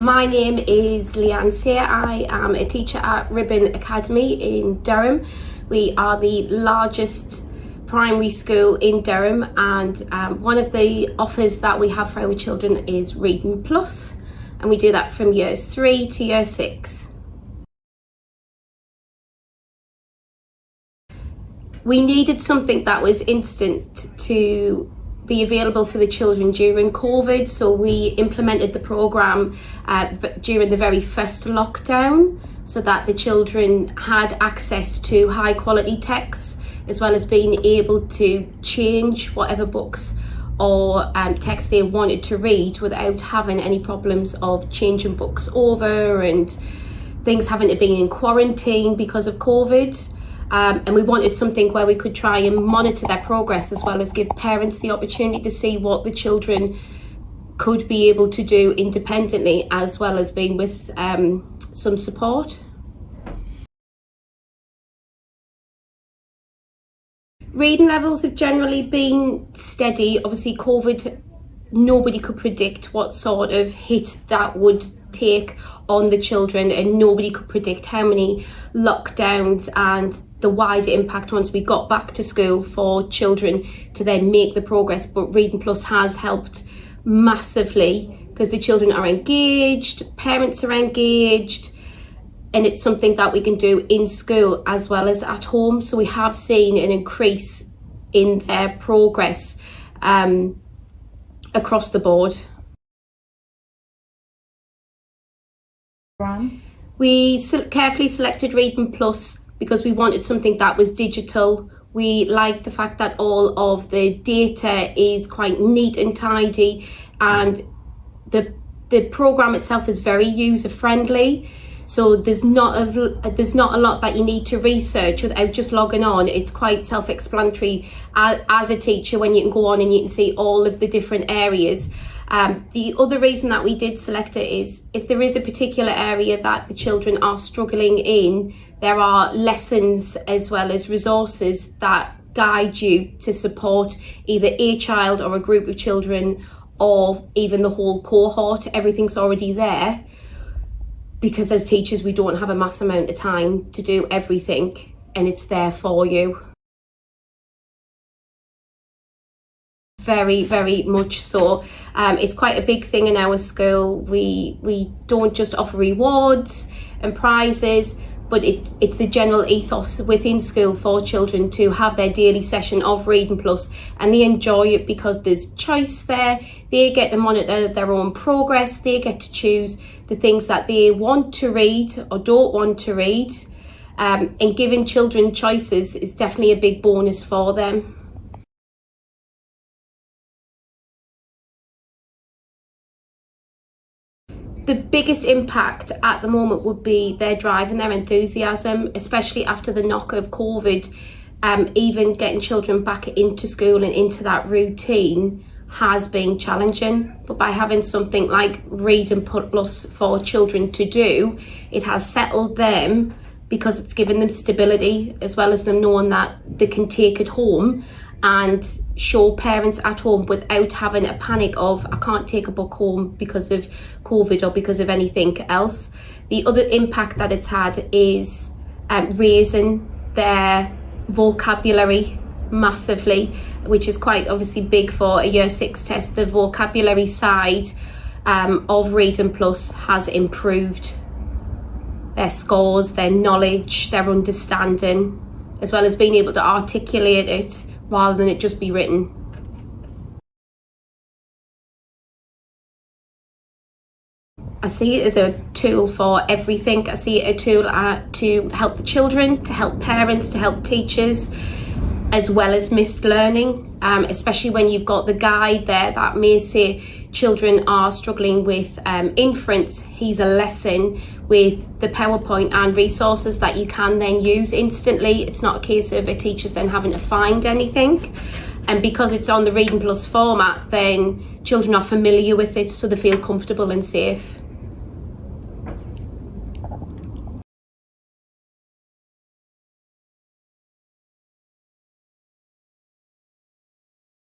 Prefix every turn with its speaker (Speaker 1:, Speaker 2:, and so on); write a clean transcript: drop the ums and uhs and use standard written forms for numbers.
Speaker 1: My name is Leanne Slayer. I am a teacher at Ribbon Academy in Durham. We are the largest primary school in Durham, and one of the offers that we have for our children is Reading Plus, and we do that from years 3 to year 6. We needed something that was instant to be available for the children during COVID, so we implemented the programme during the very first lockdown so that the children had access to high quality texts, as well as being able to change whatever books or texts they wanted to read without having any problems of changing books over and things having to be in quarantine because of COVID. And we wanted something where we could try and monitor their progress, as well as give parents the opportunity to see what the children could be able to do independently, as well as being with some support. Reading levels have generally been steady. Obviously COVID, nobody could predict what sort of hit that would take on the children, and nobody could predict how many lockdowns and the wider impact once we got back to school for children to then make the progress. But Reading Plus has helped massively because the children are engaged, parents are engaged, and it's something that we can do in school as well as at home. So we have seen an increase in their progress across the board. We carefully selected Reading Plus because we wanted something that was digital. We like the fact that all of the data is quite neat and tidy, and the program itself is very user friendly. So there's not a lot that you need to research without just logging on. It's quite self-explanatory as a teacher when you can go on and you can see all of the different areas. The other reason that we did select it is if there is a particular area that the children are struggling in, there are lessons as well as resources that guide you to support either a child or a group of children, or even the whole cohort. Everything's already there, because as teachers we don't have a mass amount of time to do everything, and it's there for you. Very, very much so. It's quite a big thing in our school. We don't just offer rewards and prizes, but it's the general ethos within school for children to have their daily session of Reading Plus, and they enjoy it because there's choice there. They get to monitor their own progress. They get to choose the things that they want to read or don't want to read, and giving children choices is definitely a big bonus for them. The biggest impact at the moment would be their drive and their enthusiasm, especially after the knock of COVID. Even getting children back into school and into that routine has been challenging, but by having something like Reading Plus for children to do, it has settled them because it's given them stability, as well as them knowing that they can take it home and show parents at home without having a panic of I can't take a book home because of COVID or because of anything else. The other impact that it's had is raising their vocabulary massively, which is quite obviously big for a year 6 test. The vocabulary side of Reading Plus has improved their scores, their knowledge, their understanding, as well as being able to articulate it rather than it just be written. I see it as a tool for everything. I see it a tool to help the children, to help parents, to help teachers, as well as missed learning, especially when you've got the guide there that may say children are struggling with inference. Here's a lesson with the PowerPoint and resources that you can then use instantly. It's not a case of a teacher's then having to find anything. And because it's on the Reading Plus format, then children are familiar with it, so they feel comfortable and safe.